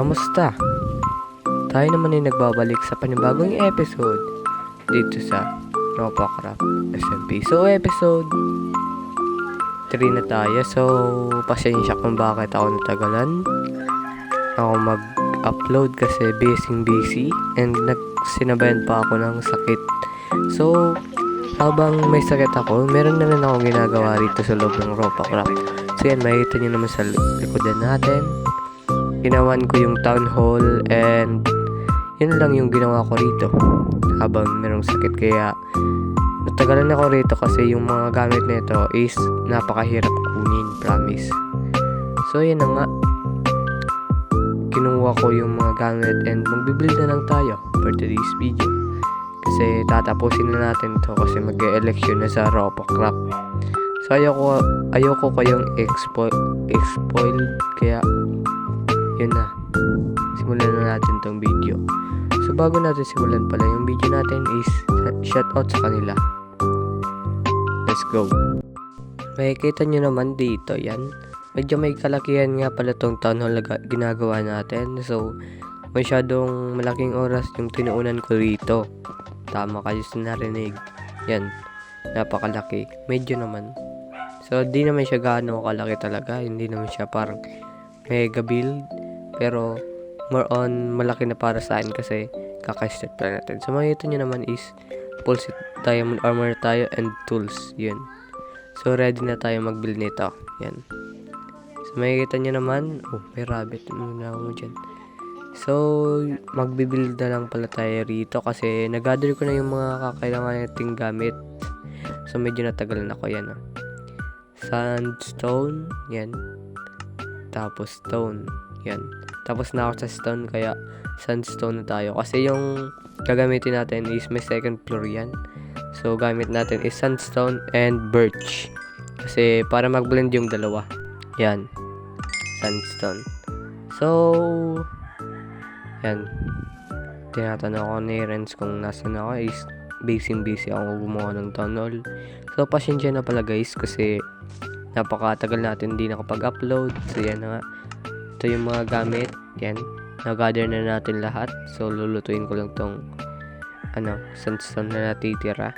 Kamusta? Tayo naman ay nagbabalik sa panibagong episode dito sa Robocraft SMP. So, episode 3 na tayo. So, pasensya kung bakit ako natagalan ako mag-upload kasi busy and nagsinabayan pa ako ng sakit. So, habang may sakit ako, meron na rin ako ginagawa rito sa loob ng Robocraft. So, yan, makikita nyo naman sa likodan natin. Ginawan ko yung town hall and yun lang yung ginawa ko rito habang merong sakit, kaya natagalan ako rito kasi yung mga gamit nito is napakahirap kunin, promise. So yun na nga, kinuha ko yung mga gamit and magbibuild na lang tayo for today's video kasi tatapusin na natin to kasi mag-e-election na sa Robocraft. So ayoko kayong expoil, kaya yun na, simulan na natin tong video. So bago natin simulan pala yung video natin is shoutout sa kanila. Let's go. Makikita nyo naman dito, yan, medyo may kalakihan nga pala tong town hall na ginagawa natin. So masyadong malaking oras yung tinuunan ko rito. Tama kayo sa narinig, yan, napakalaki, medyo naman. So di naman siya gaano kalaki talaga, hindi naman siya parang mega build, pero more on malaki na para sa akin kasi kaka-start pa natin. So makikita nyo naman is full set diamond armor tayo and tools, yun. So ready na tayo mag-build nito, yan. So makikita nyo naman, oh may rabbit, muna mo dyan. So magbibuild na lang pala tayo rito kasi nag-gather ko na yung mga kakailangan nating gamit. So medyo natagalan ako, yan, oh. Sandstone, yan. Tapos stone, yan. Tapos na ako sa stone, kaya sandstone na tayo kasi yung gagamitin natin is may second floor yan. So gamit natin is sandstone and birch kasi para mag-blend yung dalawa, yan, sandstone. So yan, tinatanong ako ni Renz kung nasan ako, is busy ako gumawa ng tunnel. So pasensya na pala guys kasi napakatagal natin hindi nakapag-upload. So yan na nga, ito yung mga gamit, yan, na-gather na natin lahat. So lulutuin ko lang tong sandstone na natitira.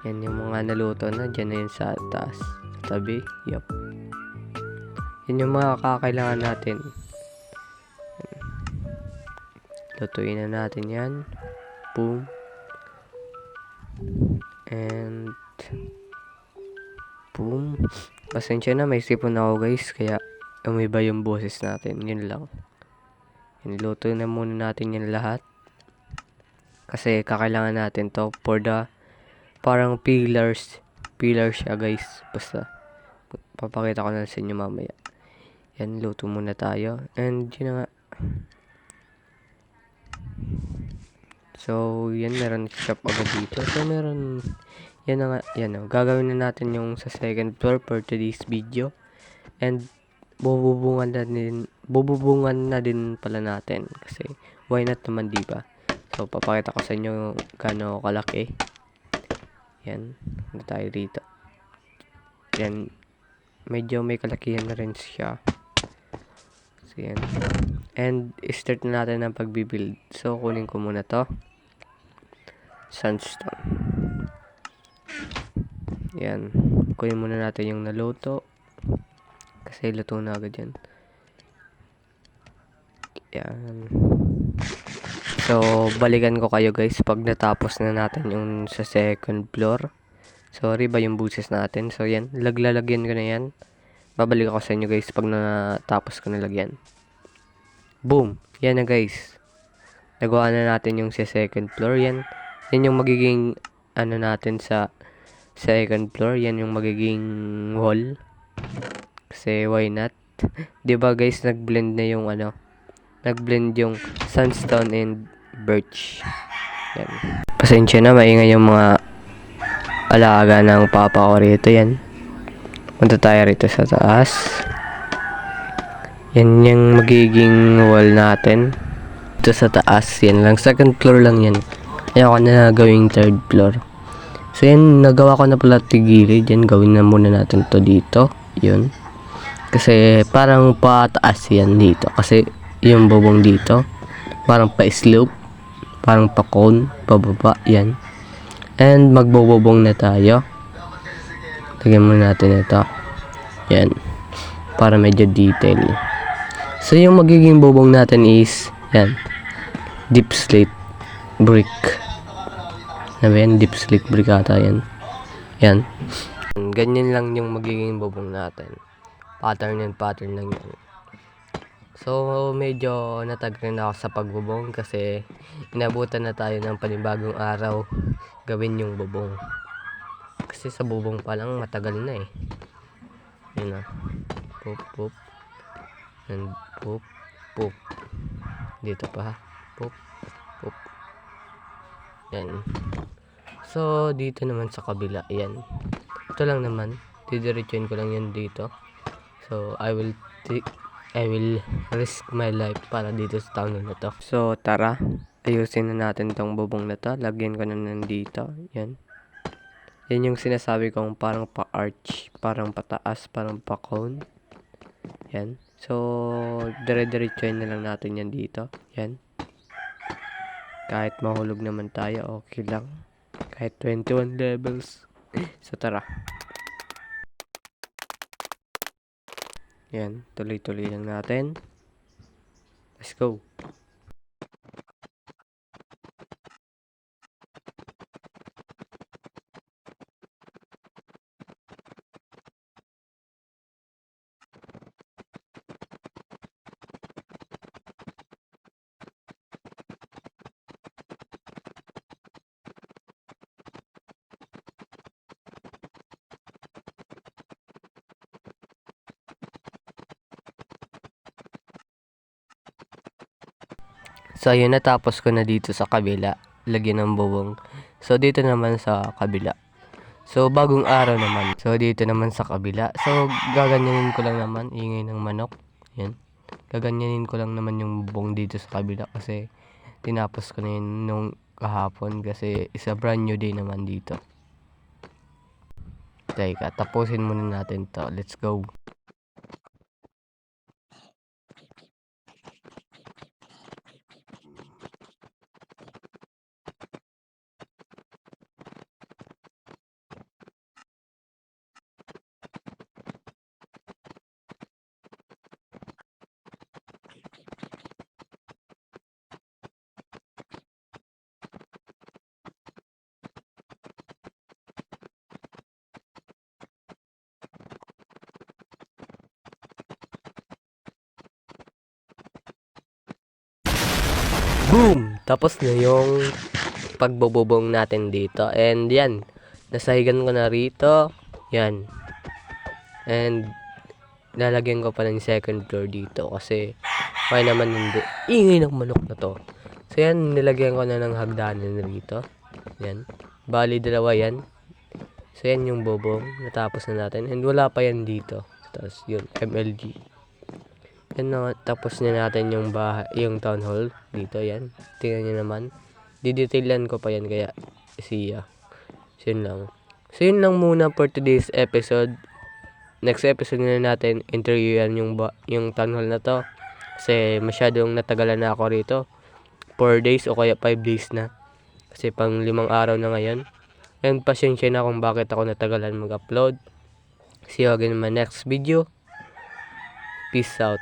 Yan yung mga naluto na, dyan na yun sa taas, sa tabi, yup. Yan yung mga kakailangan natin. Lutuin na natin yan, boom, and boom. Pasensya na, may sipon ako guys, kaya umiba yung boses natin, yun lang. Niluto na muna natin yan lahat kasi kakailangan natin to for the parang pillars siya guys. Basta papakita ko na sa inyo mamaya. Yan, luto muna tayo and yun na nga. So yan, meron shop agad dito. So meron, yan na nga, yan o. Gagawin na natin yung sa second floor for today's video. And bububungan na din pala natin kasi why not naman, diba? So papakita ko sa inyo gaano kalaki. Yan, ano tayo dito. Yan, medyo may kalakihan na rin siya. So yan, and start na natin ang pagbibuild. So kunin ko muna to sandstone. Yan, kunin muna natin yung naluto kasi luto na agad yan. Yan. So balikan ko kayo guys pag natapos na natin yung sa second floor. Sorry ba yung buses natin. So yan, laglalagyan ko na yan. Babalik ako sa inyo guys pag natapos ko na lagyan. Boom, yan na guys, nagawa na natin yung sa second floor. Yan yung magiging natin sa second floor. Yan yung magiging wall. Kasi why not? 'Di ba guys, nag-blend na yung nag-blend yung sandstone and birch. Yan. Pasensya na, maingay yung mga alaga ng papa ko rito. Yan. Punta tayo rito sa taas. Yan yung magiging wall natin. Ito sa taas. Yan lang. Second floor lang yan. Ayoko na gawing third floor. So yan, nagawa ko na pala tigilid. Yan, gawin na muna natin to dito. Yun. Kasi parang pataas yan dito. Kasi yung bubong dito, parang pa-slope. Parang pa-cone. Pababa. Yan. And magbububong na tayo. Lagyan muna natin ito. Yan. Para medyo detail. So yung magiging bubong natin is yan. Deep slate brick. Ano ba yan? Deep slate brick ata yan. Yan. Ganyan lang yung magiging bubong natin. Pattern lang yan. So medyo natagrin ako sa pagbubong kasi inabutan na tayo ng panibagong araw gawin yung bubong. Kasi sa bubong pa lang matagal na eh. Yun na. Poop, poop. And poop, poop. Dito pa. Poop, poop. Yan. So, dito naman sa kabila. Yan. Ito lang naman. Didiretsuin ko lang yan dito. So, I will risk my life para dito sa town na to. So, tara. Ayusin na natin tong bubong na to. Lagyan ko na nandito. Yan. Yan yung sinasabi kong parang pa-arch, parang pataas, parang pa-cone. Yan. So, dire-diretsuin na lang natin yan dito. Yan. Kahit mahulog naman tayo, okay lang. Kahit 21 levels. So, tara. Yan. Tuloy-tuloy lang natin. Let's go. So, ayun, natapos ko na dito sa kabila. Lagyan ng bubong. So, dito naman sa kabila. So, bagong araw naman. So, dito naman sa kabila. So, gaganyanin ko lang naman. Ingay ng manok. Yan. Gaganyanin ko lang naman yung bubong dito sa kabila. Kasi, tinapos ko na yun nung kahapon. Kasi, isa brand new day naman dito. Teka, tapusin muna natin to. Let's go. Boom! Tapos na yung pagbububong natin dito. And yan, nasahigan ko na rito. Yan. And lalagyan ko pa ng second floor dito kasi may naman hindi. Ingay ng manok na to. So yan, nilagyan ko na ng hagdanan rito. Yan. Bali, dalawa yan. So yan yung bubong. Natapos na natin. And wala pa yan dito. Tapos yun, MLG. Yan na, tapos na natin yung bahay, yung town hall dito. Yan, tingnan nyo naman, didetailan ko pa yan kaya siya. So yun lang. So yun lang muna for today's episode. Next episode na natin interviewan yung town hall na to kasi masyadong natagalan na ako rito. 4 days o kaya 5 days na kasi pang 5 araw na ngayon. And pasensya na kung bakit ako natagalan mag-upload. See you again in my next video. Peace out.